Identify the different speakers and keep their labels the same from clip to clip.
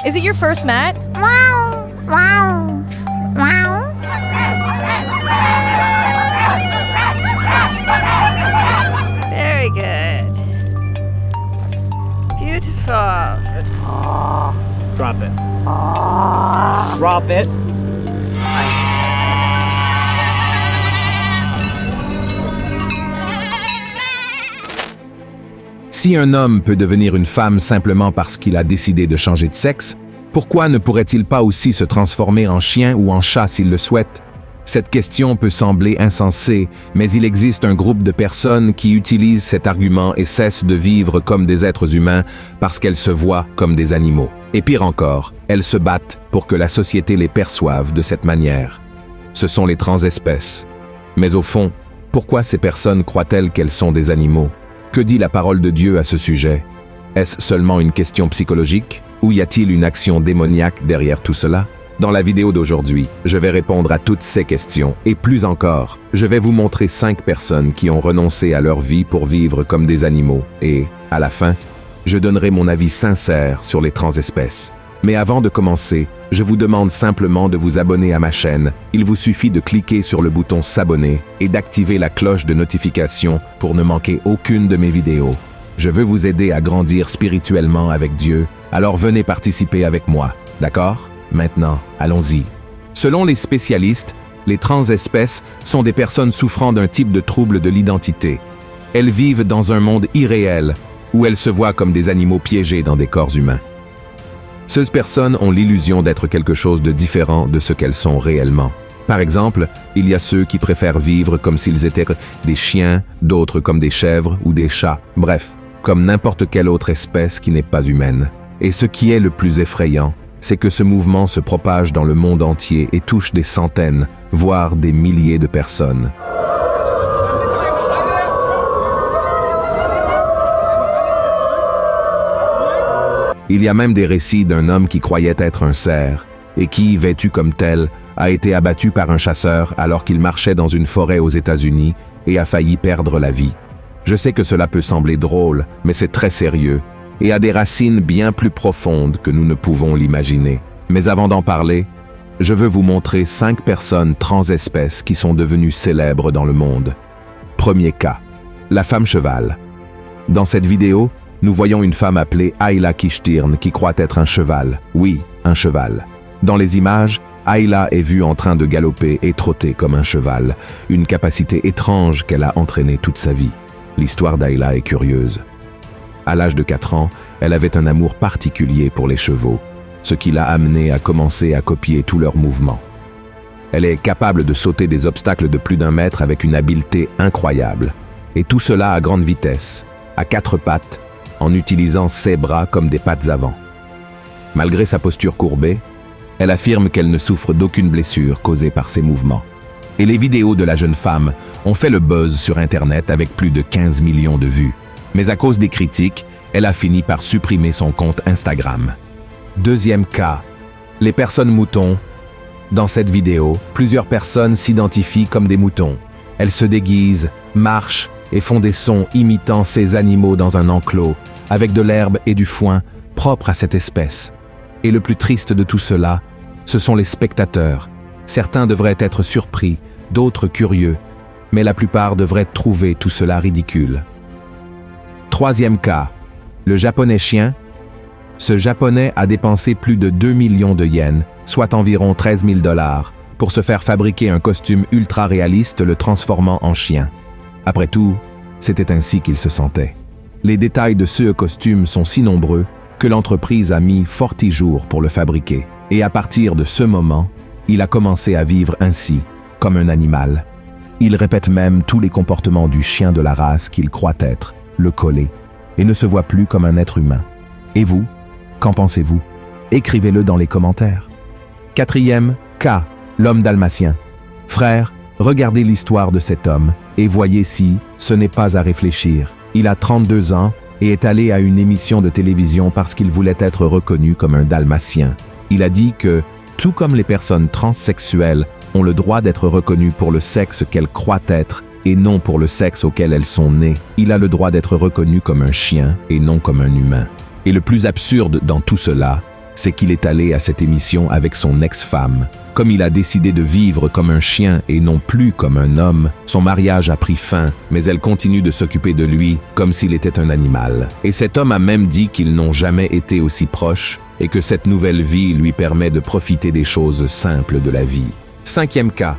Speaker 1: Is it your first mat?
Speaker 2: Very good. Beautiful.
Speaker 3: Drop it. Drop it.
Speaker 4: Si un homme peut devenir une femme simplement parce qu'il a décidé de changer de sexe, pourquoi ne pourrait-il pas aussi se transformer en chien ou en chat s'il le souhaite? Cette question peut sembler insensée, mais il existe un groupe de personnes qui utilisent cet argument et cessent de vivre comme des êtres humains parce qu'elles se voient comme des animaux. Et pire encore, elles se battent pour que la société les perçoive de cette manière. Ce sont les transespèces. Mais au fond, pourquoi ces personnes croient-elles qu'elles sont des animaux? Que dit la parole de Dieu à ce sujet? Est-ce seulement une question psychologique ou y a-t-il une action démoniaque derrière tout cela? Dans la vidéo d'aujourd'hui, je vais répondre à toutes ces questions et plus encore, je vais vous montrer 5 personnes qui ont renoncé à leur vie pour vivre comme des animaux et, à la fin, je donnerai mon avis sincère sur les transespèces. Mais avant de commencer, je vous demande simplement de vous abonner à ma chaîne. Il vous suffit de cliquer sur le bouton s'abonner et d'activer la cloche de notification pour ne manquer aucune de mes vidéos. Je veux vous aider à grandir spirituellement avec Dieu, alors venez participer avec moi, d'accord? Maintenant, allons-y. Selon les spécialistes, les transespèces sont des personnes souffrant d'un type de trouble de l'identité. Elles vivent dans un monde irréel, où elles se voient comme des animaux piégés dans des corps humains. Ces personnes ont l'illusion d'être quelque chose de différent de ce qu'elles sont réellement. Par exemple, il y a ceux qui préfèrent vivre comme s'ils étaient des chiens, d'autres comme des chèvres ou des chats, bref, comme n'importe quelle autre espèce qui n'est pas humaine. Et ce qui est le plus effrayant, c'est que ce mouvement se propage dans le monde entier et touche des centaines, voire des milliers de personnes. Il y a même des récits d'un homme qui croyait être un cerf et qui, vêtu comme tel, a été abattu par un chasseur alors qu'il marchait dans une forêt aux États-Unis et a failli perdre la vie. Je sais que cela peut sembler drôle, mais c'est très sérieux et a des racines bien plus profondes que nous ne pouvons l'imaginer. Mais avant d'en parler, je veux vous montrer 5 personnes transespèces qui sont devenues célèbres dans le monde. Premier cas, la femme cheval. Dans cette vidéo, nous voyons une femme appelée Ayla Kishtirn qui croit être un cheval. Oui, un cheval. Dans les images, Ayla est vue en train de galoper et trotter comme un cheval, une capacité étrange qu'elle a entraînée toute sa vie. L'histoire d'Ayla est curieuse. À l'âge de 4 ans, elle avait un amour particulier pour les chevaux, ce qui l'a amenée à commencer à copier tous leurs mouvements. Elle est capable de sauter des obstacles de plus d'1 mètre avec une habileté incroyable. Et tout cela à grande vitesse, à 4 pattes, en utilisant ses bras comme des pattes avant. Malgré sa posture courbée, elle affirme qu'elle ne souffre d'aucune blessure causée par ses mouvements. Et les vidéos de la jeune femme ont fait le buzz sur Internet avec plus de 15 millions de vues. Mais à cause des critiques, elle a fini par supprimer son compte Instagram. Deuxième cas, les personnes moutons. Dans cette vidéo, plusieurs personnes s'identifient comme des moutons. Elles se déguisent, marchent et font des sons imitant ces animaux dans un enclos, avec de l'herbe et du foin propres à cette espèce. Et le plus triste de tout cela, ce sont les spectateurs. Certains devraient être surpris, d'autres curieux, mais la plupart devraient trouver tout cela ridicule. Troisième cas, le japonais chien. Ce japonais a dépensé plus de 2 millions de yens, soit environ 13 000 $, pour se faire fabriquer un costume ultra réaliste le transformant en chien. Après tout, c'était ainsi qu'il se sentait. Les détails de ce costume sont si nombreux que l'entreprise a mis fort 10 jours pour le fabriquer. Et à partir de ce moment, il a commencé à vivre ainsi, comme un animal. Il répète même tous les comportements du chien de la race qu'il croit être, le coller, et ne se voit plus comme un être humain. Et vous, qu'en pensez-vous? Écrivez-le dans les commentaires. Quatrième cas, l'homme dalmatien. Frère, regardez l'histoire de cet homme et voyez si ce n'est pas à réfléchir. Il a 32 ans et est allé à une émission de télévision parce qu'il voulait être reconnu comme un dalmatien. Il a dit que, tout comme les personnes transsexuelles ont le droit d'être reconnues pour le sexe qu'elles croient être et non pour le sexe auquel elles sont nées, il a le droit d'être reconnu comme un chien et non comme un humain. Et le plus absurde dans tout cela, c'est qu'il est allé à cette émission avec son ex-femme. Comme il a décidé de vivre comme un chien et non plus comme un homme, son mariage a pris fin, mais elle continue de s'occuper de lui comme s'il était un animal. Et cet homme a même dit qu'ils n'ont jamais été aussi proches et que cette nouvelle vie lui permet de profiter des choses simples de la vie. 5e cas.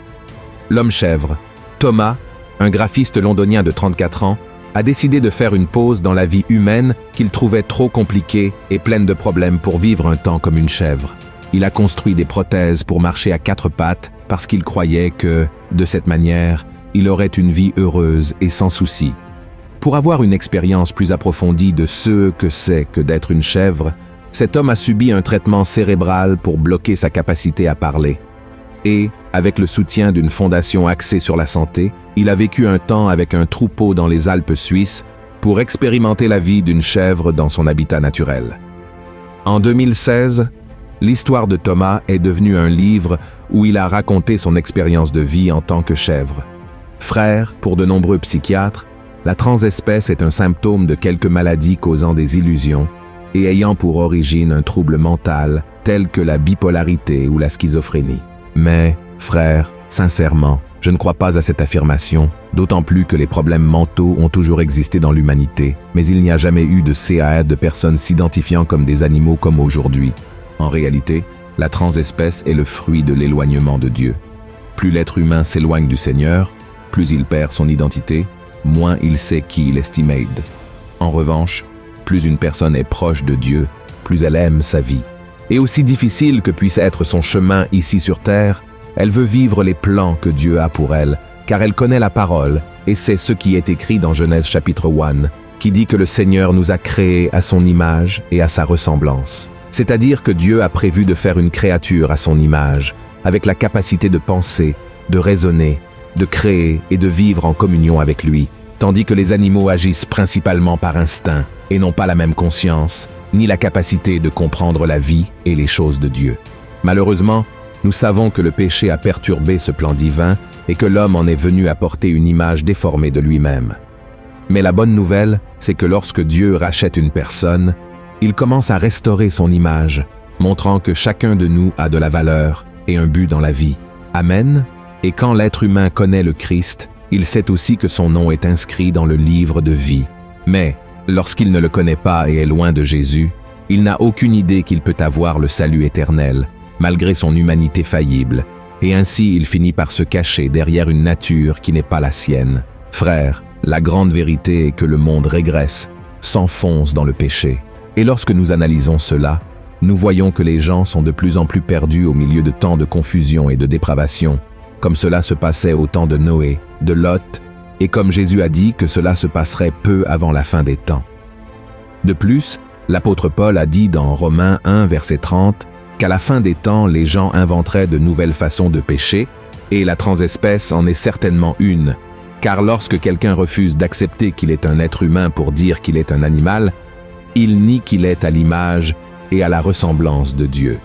Speaker 4: L'homme chèvre. Thomas, un graphiste londonien de 34 ans, a décidé de faire une pause dans la vie humaine qu'il trouvait trop compliquée et pleine de problèmes pour vivre un temps comme une chèvre. Il a construit des prothèses pour marcher à 4 pattes parce qu'il croyait que, de cette manière, il aurait une vie heureuse et sans soucis. Pour avoir une expérience plus approfondie de ce que c'est que d'être une chèvre, cet homme a subi un traitement cérébral pour bloquer sa capacité à parler. Et, avec le soutien d'une fondation axée sur la santé, il a vécu un temps avec un troupeau dans les Alpes suisses pour expérimenter la vie d'une chèvre dans son habitat naturel. En 2016, l'histoire de Thomas est devenue un livre où il a raconté son expérience de vie en tant que chèvre. Frère, pour de nombreux psychiatres, la transespèce est un symptôme de quelques maladies causant des illusions et ayant pour origine un trouble mental tel que la bipolarité ou la schizophrénie. Mais, frère, sincèrement, je ne crois pas à cette affirmation, d'autant plus que les problèmes mentaux ont toujours existé dans l'humanité, mais il n'y a jamais eu de cas de personnes s'identifiant comme des animaux comme aujourd'hui. En réalité, la transespèce est le fruit de l'éloignement de Dieu. Plus l'être humain s'éloigne du Seigneur, plus il perd son identité, moins il sait qui il estimate. En revanche, plus une personne est proche de Dieu, plus elle aime sa vie. Et aussi difficile que puisse être son chemin ici sur terre, elle veut vivre les plans que Dieu a pour elle, car elle connaît la parole, et c'est ce qui est écrit dans Genèse chapitre 1, qui dit que le Seigneur nous a créés à son image et à sa ressemblance. C'est-à-dire que Dieu a prévu de faire une créature à son image, avec la capacité de penser, de raisonner, de créer et de vivre en communion avec lui, tandis que les animaux agissent principalement par instinct et n'ont pas la même conscience, ni la capacité de comprendre la vie et les choses de Dieu. Malheureusement, nous savons que le péché a perturbé ce plan divin et que l'homme en est venu apporter une image déformée de lui-même. Mais la bonne nouvelle, c'est que lorsque Dieu rachète une personne, il commence à restaurer son image, montrant que chacun de nous a de la valeur et un but dans la vie. Amen. Et quand l'être humain connaît le Christ, il sait aussi que son nom est inscrit dans le livre de vie. Mais, lorsqu'il ne le connaît pas et est loin de Jésus, il n'a aucune idée qu'il peut avoir le salut éternel, malgré son humanité faillible, et ainsi il finit par se cacher derrière une nature qui n'est pas la sienne. Frère, la grande vérité est que le monde régresse, s'enfonce dans le péché. Et lorsque nous analysons cela, nous voyons que les gens sont de plus en plus perdus au milieu de tant de confusion et de dépravation, comme cela se passait au temps de Noé, de Lot, et comme Jésus a dit que cela se passerait peu avant la fin des temps. De plus, l'apôtre Paul a dit dans Romains 1, verset 30, qu'à la fin des temps, les gens inventeraient de nouvelles façons de pécher, et la transespèce en est certainement une, car lorsque quelqu'un refuse d'accepter qu'il est un être humain pour dire qu'il est un animal, il nie qu'il est à l'image et à la ressemblance de Dieu.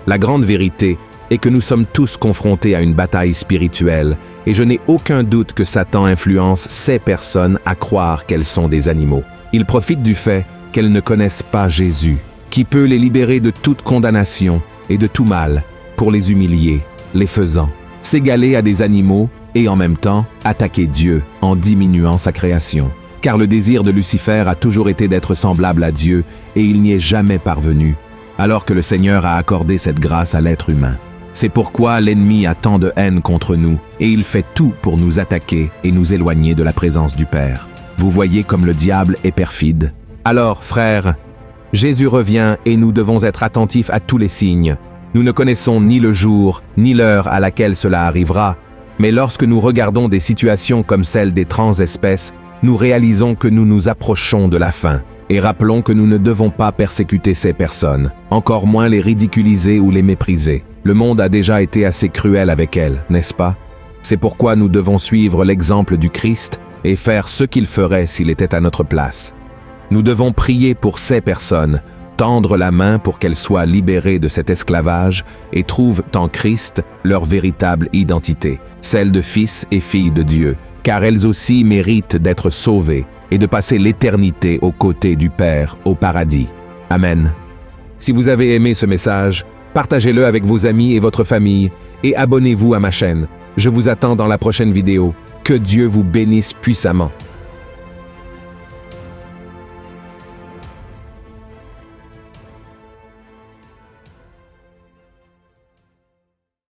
Speaker 4: La grande vérité est que nous sommes tous confrontés à une bataille spirituelle, et je n'ai aucun doute que Satan influence ces personnes à croire qu'elles sont des animaux. Il profite du fait qu'elles ne connaissent pas Jésus, qui peut les libérer de toute condamnation et de tout mal, pour les humilier, les faisant s'égaler à des animaux et en même temps attaquer Dieu en diminuant sa création. Car le désir de Lucifer a toujours été d'être semblable à Dieu et il n'y est jamais parvenu, alors que le Seigneur a accordé cette grâce à l'être humain. C'est pourquoi l'ennemi a tant de haine contre nous et il fait tout pour nous attaquer et nous éloigner de la présence du Père. Vous voyez comme le diable est perfide. Alors, frères, Jésus revient et nous devons être attentifs à tous les signes. Nous ne connaissons ni le jour, ni l'heure à laquelle cela arrivera, mais lorsque nous regardons des situations comme celle des transespèces, nous réalisons que nous nous approchons de la fin. Et rappelons que nous ne devons pas persécuter ces personnes, encore moins les ridiculiser ou les mépriser. Le monde a déjà été assez cruel avec elles, n'est-ce pas? C'est pourquoi nous devons suivre l'exemple du Christ et faire ce qu'il ferait s'il était à notre place. Nous devons prier pour ces personnes, tendre la main pour qu'elles soient libérées de cet esclavage et trouvent en Christ leur véritable identité, celle de fils et filles de Dieu, car elles aussi méritent d'être sauvées et de passer l'éternité aux côtés du Père au paradis. Amen. Si vous avez aimé ce message, partagez-le avec vos amis et votre famille et abonnez-vous à ma chaîne. Je vous attends dans la prochaine vidéo. Que Dieu vous bénisse puissamment.